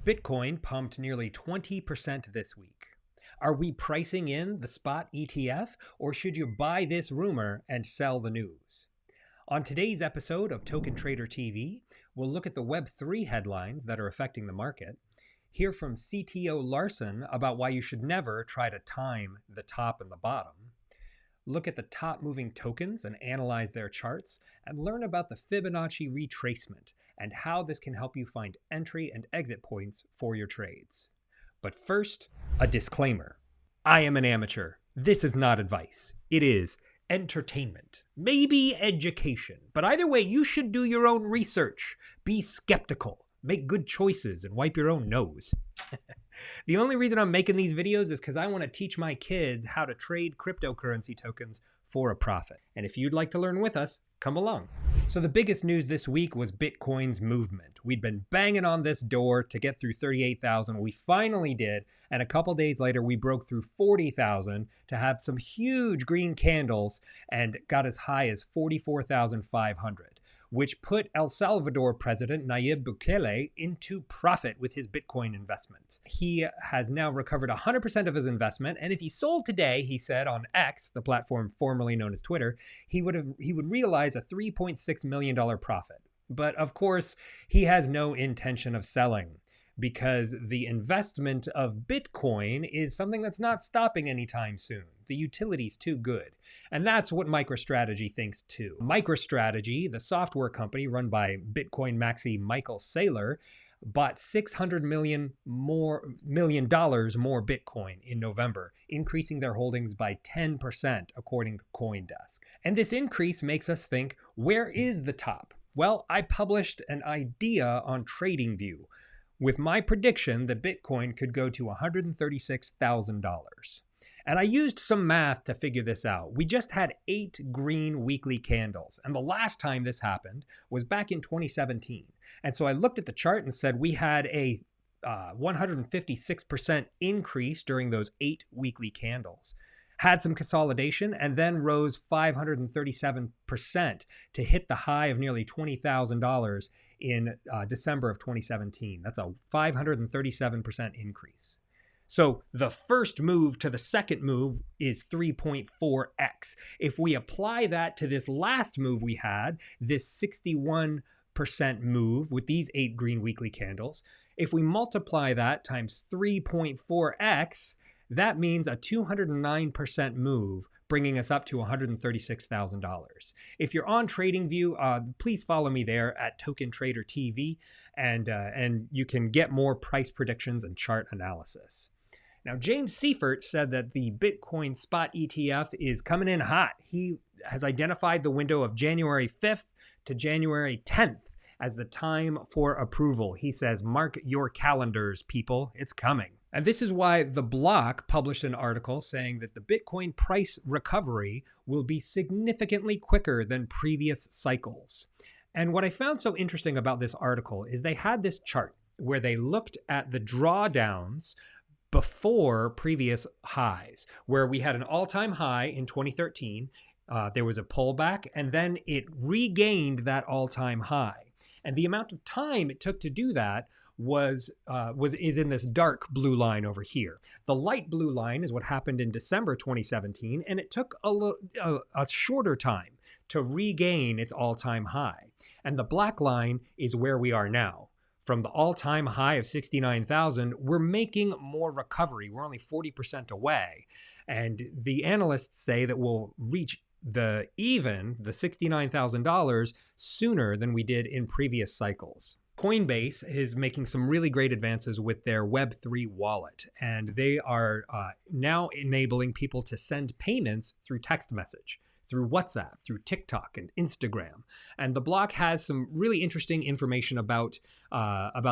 Bitcoin pumped nearly 20% this week. Are we pricing in the spot ETF, or should you buy this rumor and sell the news? On today's episode of Token Trader TV, we'll look at the Web3 headlines that are affecting the market, hear from CTO Larsen about why you should never try to time the top and the bottom, look at the top moving tokens and analyze their charts, and learn about the Fibonacci retracement and how this can help you find entry and exit points for your trades. But first, a disclaimer. I am an amateur. This is not advice. It is entertainment, maybe education. But either way, you should do your own research. Be skeptical, make good choices, and wipe your own nose. The only reason I'm making these videos is because I want to teach my kids how to trade cryptocurrency tokens for a profit. And if you'd like to learn with us, come along. So the biggest news this week was Bitcoin's movement. We'd been banging on this door to get through 38,000. We finally did. And a couple days later, we broke through 40,000 to have some huge green candles and got as high as 44,500, which put El Salvador President Nayib Bukele into profit with his Bitcoin investment. He has now recovered 100% of his investment. And if he sold today, he said on X, the platform formerly known as Twitter, he would realize a $3.6 million profit. But of course, he has no intention of selling because the investment of Bitcoin is something that's not stopping anytime soon. The utility's too good. And that's what MicroStrategy thinks too. MicroStrategy, the software company run by Bitcoin maxi Michael Saylor, bought $600 million more Bitcoin in November, increasing their holdings by 10%, according to CoinDesk. And this increase makes us think, where is the top? Well, I published an idea on TradingView with my prediction that Bitcoin could go to $136,000. And I used some math to figure this out. We just had 8 green weekly candles. And the last time this happened was back in 2017. And so I looked at the chart and said we had a 156% increase during those 8 weekly candles. Had some consolidation and then rose 537% to hit the high of nearly $20,000 in December of 2017. That's a 537% increase. So the first move to the second move is 3.4x. If we apply that to this last move we had, this 61% move with these 8 green weekly candles, if we multiply that times 3.4x, that means a 209% move, bringing us up to $136,000. If you're on TradingView, please follow me there at Token Trader TV, and you can get more price predictions and chart analysis. Now, James Seifert said that the Bitcoin spot ETF is coming in hot. He has identified the window of January 5th to January 10th as the time for approval. He says, mark your calendars, people, it's coming. And this is why The Block published an article saying that the Bitcoin price recovery will be significantly quicker than previous cycles. And what I found so interesting about this article is they had this chart where they looked at the drawdowns before previous highs, where we had an all-time high in 2013. There was a pullback, and then it regained that all-time high. And the amount of time it took to do that is in this dark blue line over here. The light blue line is what happened in December 2017, and it took a shorter time to regain its all-time high. And the black line is where we are now. From the all-time high of 69,000, we're making more recovery. We're only 40% away. And the analysts say that we'll reach the $69,000 sooner than we did in previous cycles. Coinbase is making some really great advances with their Web3 wallet, and they are now enabling people to send payments through text message, through WhatsApp, through TikTok and Instagram. And The Block has some really interesting information about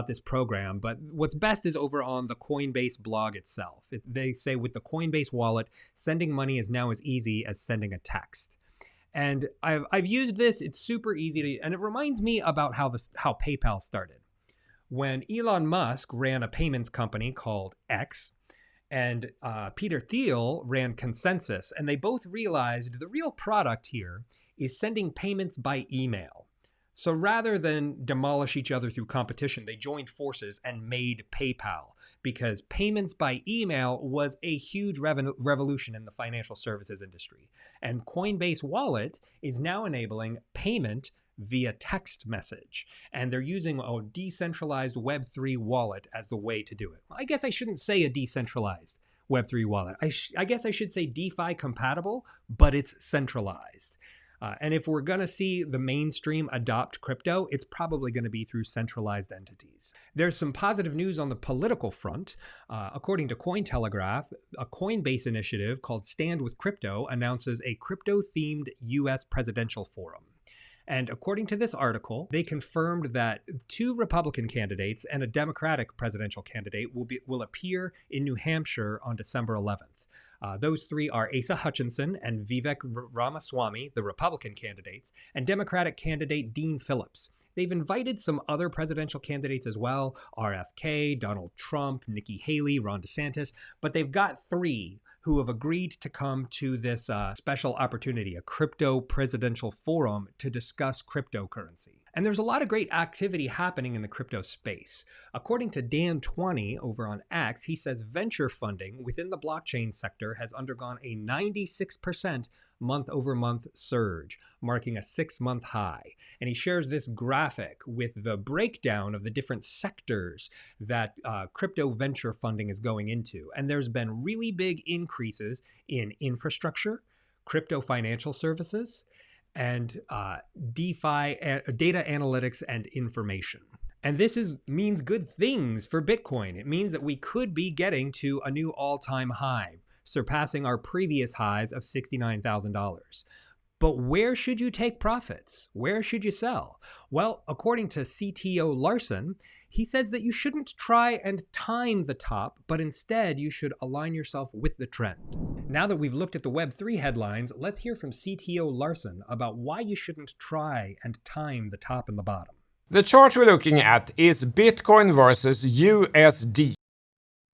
this program, but what's best is over on the Coinbase blog itself. They say with the Coinbase wallet, sending money is now as easy as sending a text. And I've used this. It's super easy and it reminds me about how PayPal started. When Elon Musk ran a payments company called X, and Peter Thiel ran Consensus, and they both realized the real product here is sending payments by email. So rather than demolish each other through competition, they joined forces and made PayPal, because payments by email was a huge revolution in the financial services industry. And Coinbase Wallet is now enabling payment via text message. And they're using a decentralized Web3 wallet as the way to do it. Well, I guess I shouldn't say a decentralized Web3 wallet. I guess I should say DeFi compatible, but it's centralized. And if we're going to see the mainstream adopt crypto, it's probably going to be through centralized entities. There's some positive news on the political front. According to Cointelegraph, a Coinbase initiative called Stand with Crypto announces a crypto-themed U.S. presidential forum. And according to this article, they confirmed that 2 Republican candidates and a Democratic presidential candidate will appear in New Hampshire on December 11th. Those 3 are Asa Hutchinson and Vivek Ramaswamy, the Republican candidates, and Democratic candidate Dean Phillips. They've invited some other presidential candidates as well, RFK, Donald Trump, Nikki Haley, Ron DeSantis, but they've got 3 who have agreed to come to this special opportunity, a crypto presidential forum to discuss cryptocurrency. And there's a lot of great activity happening in the crypto space. According to Dan20 over on X, he says venture funding within the blockchain sector has undergone a 96% month-over-month surge, marking a 6-month high. And he shares this graphic with the breakdown of the different sectors that crypto venture funding is going into. And there's been really big increases in infrastructure, crypto financial services, and DeFi, data analytics and information. And this means good things for Bitcoin. It means that we could be getting to a new all-time high, surpassing our previous highs of $69,000. But where should you take profits? Where should you sell? Well, according to CTO Larsen, he says that you shouldn't try and time the top, but instead you should align yourself with the trend. Now that we've looked at the Web3 headlines, let's hear from CTO Larsen about why you shouldn't try and time the top and the bottom. The chart we're looking at is Bitcoin versus USD.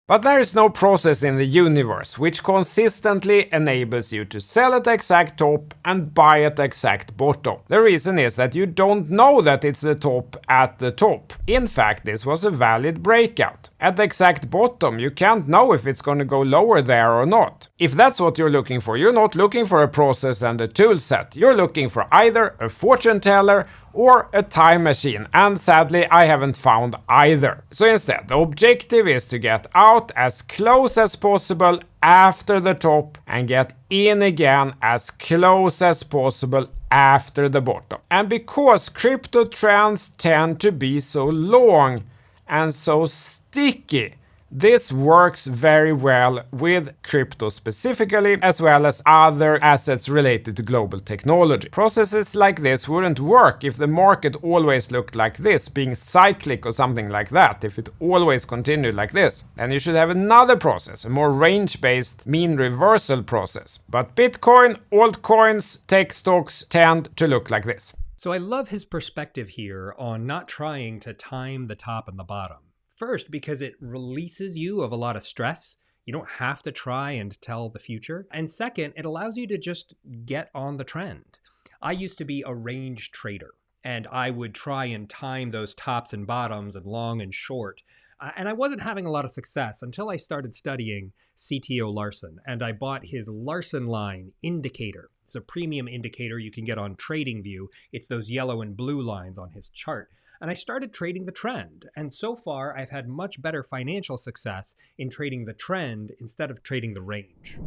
But there is no process in the universe which consistently enables you to sell at the exact top and buy at the exact bottom. The reason is that you don't know that it's the top at the top. In fact, this was a valid breakout. At the exact bottom, you can't know if it's going to go lower there or not. If that's what you're looking for, you're not looking for a process and a tool set. You're looking for either a fortune teller or a time machine, and sadly I haven't found either. So instead, the objective is to get out as close as possible after the top and get in again as close as possible after the bottom. And because crypto trends tend to be so long and so sticky, this works very well with crypto specifically, as well as other assets related to global technology. Processes like this wouldn't work if the market always looked like this, being cyclic or something like that. If it always continued like this, then you should have another process, a more range-based mean reversal process. But Bitcoin, altcoins, tech stocks tend to look like this. So I love his perspective here on not trying to time the top and the bottom. First, because it releases you of a lot of stress. You don't have to try and tell the future. And second, it allows you to just get on the trend. I used to be a range trader, and I would try and time those tops and bottoms and long and short. And I wasn't having a lot of success until I started studying CTO Larsen, and I bought his Larsen line indicator. It's a premium indicator you can get on TradingView. It's those yellow and blue lines on his chart. And I started trading the trend. And so far, I've had much better financial success in trading the trend instead of trading the range.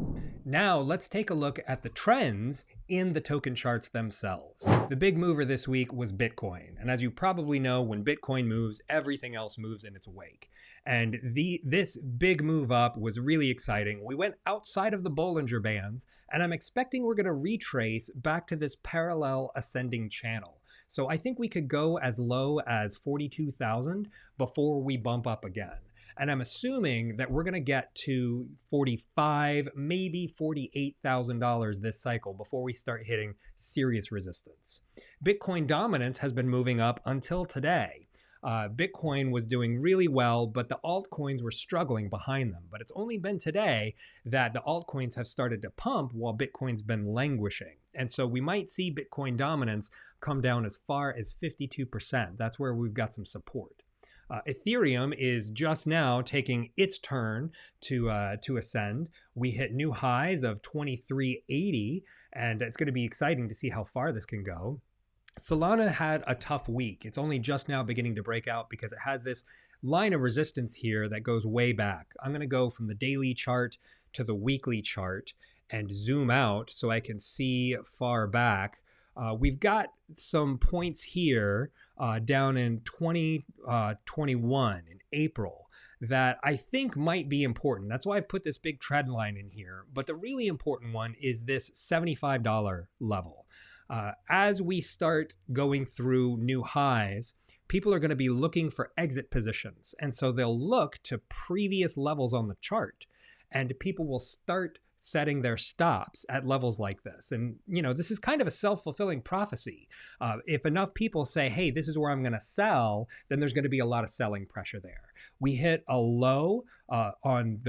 Now, let's take a look at the trends in the token charts themselves. The big mover this week was Bitcoin. And as you probably know, when Bitcoin moves, everything else moves in its wake. And this big move up was really exciting. We went outside of the Bollinger Bands, and I'm expecting we're going to retrace back to this parallel ascending channel. So I think we could go as low as 42,000 before we bump up again. And I'm assuming that we're going to get to $45,000, maybe $48,000 this cycle before we start hitting serious resistance. Bitcoin dominance has been moving up until today. Bitcoin was doing really well, but the altcoins were struggling behind them. But it's only been today that the altcoins have started to pump while Bitcoin's been languishing. And so we might see Bitcoin dominance come down as far as 52%. That's where we've got some support. Ethereum is just now taking its turn to ascend. We hit new highs of 2380, and it's going to be exciting to see how far this can go. Solana had a tough week. It's only just now beginning to break out because it has this line of resistance here that goes way back. I'm going to go from the daily chart to the weekly chart and zoom out so I can see far back. We've got some points here down in 2021 in April that I think might be important. That's why I've put this big trend line in here. But the really important one is this $75 level. As we start going through new highs, people are going to be looking for exit positions. And so they'll look to previous levels on the chart, and people will start setting their stops at levels like this. And, you know, this is kind of a self-fulfilling prophecy. If enough people say, hey, this is where I'm going to sell, then there's going to be a lot of selling pressure there. We hit a low on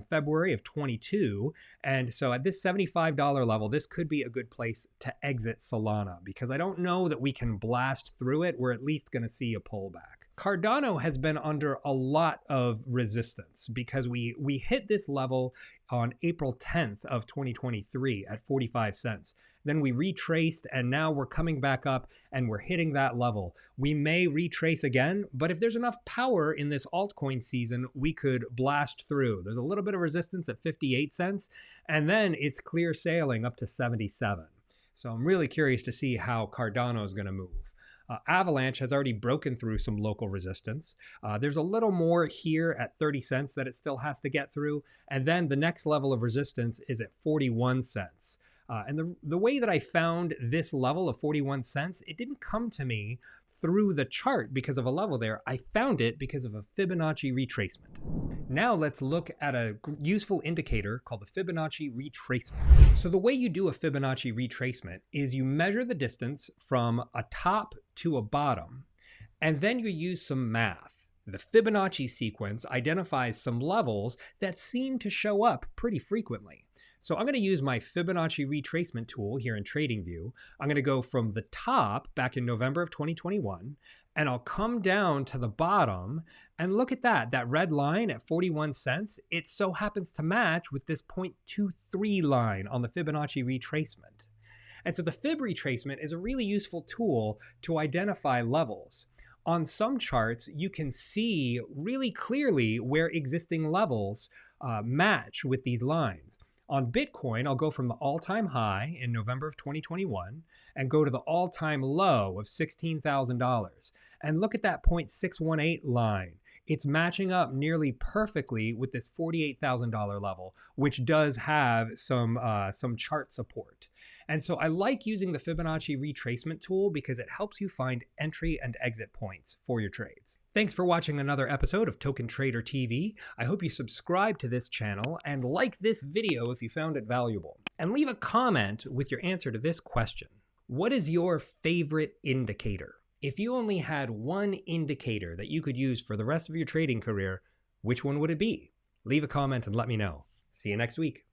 February of 22. And so at this $75 level, this could be a good place to exit Solana, because I don't know that we can blast through it. We're at least going to see a pullback. Cardano has been under a lot of resistance because we hit this level on April 10th of 2023 at 45 cents. Then we retraced, and now we're coming back up and we're hitting that level. We may retrace again, but if there's enough power in this altcoin season, we could blast through. There's a little bit of resistance at 58 cents, and then it's clear sailing up to 77. So I'm really curious to see how Cardano is going to move. Avalanche has already broken through some local resistance. There's a little more here at 30 cents that it still has to get through. And then the next level of resistance is at 41 cents. And the way that I found this level of 41 cents, it didn't come to me through the chart because of a level there. I found it because of a Fibonacci retracement. Now let's look at a useful indicator called the Fibonacci retracement. So the way you do a Fibonacci retracement is you measure the distance from a top to a bottom, and then you use some math. The Fibonacci sequence identifies some levels that seem to show up pretty frequently. So I'm going to use my Fibonacci retracement tool here in TradingView. I'm going to go from the top back in November of 2021, and I'll come down to the bottom and look at that red line at 41 cents. It so happens to match with this 0.23 line on the Fibonacci retracement. And so the Fib retracement is a really useful tool to identify levels. On some charts, you can see really clearly where existing levels match with these lines. On Bitcoin, I'll go from the all-time high in November of 2021 and go to the all-time low of $16,000. And look at that 0.618 line. It's matching up nearly perfectly with this $48,000 level, which does have some chart support. And so I like using the Fibonacci retracement tool because it helps you find entry and exit points for your trades. Thanks for watching another episode of Token Trader TV. I hope you subscribe to this channel and like this video if you found it valuable. And leave a comment with your answer to this question. What is your favorite indicator? If you only had one indicator that you could use for the rest of your trading career, which one would it be? Leave a comment and let me know. See you next week.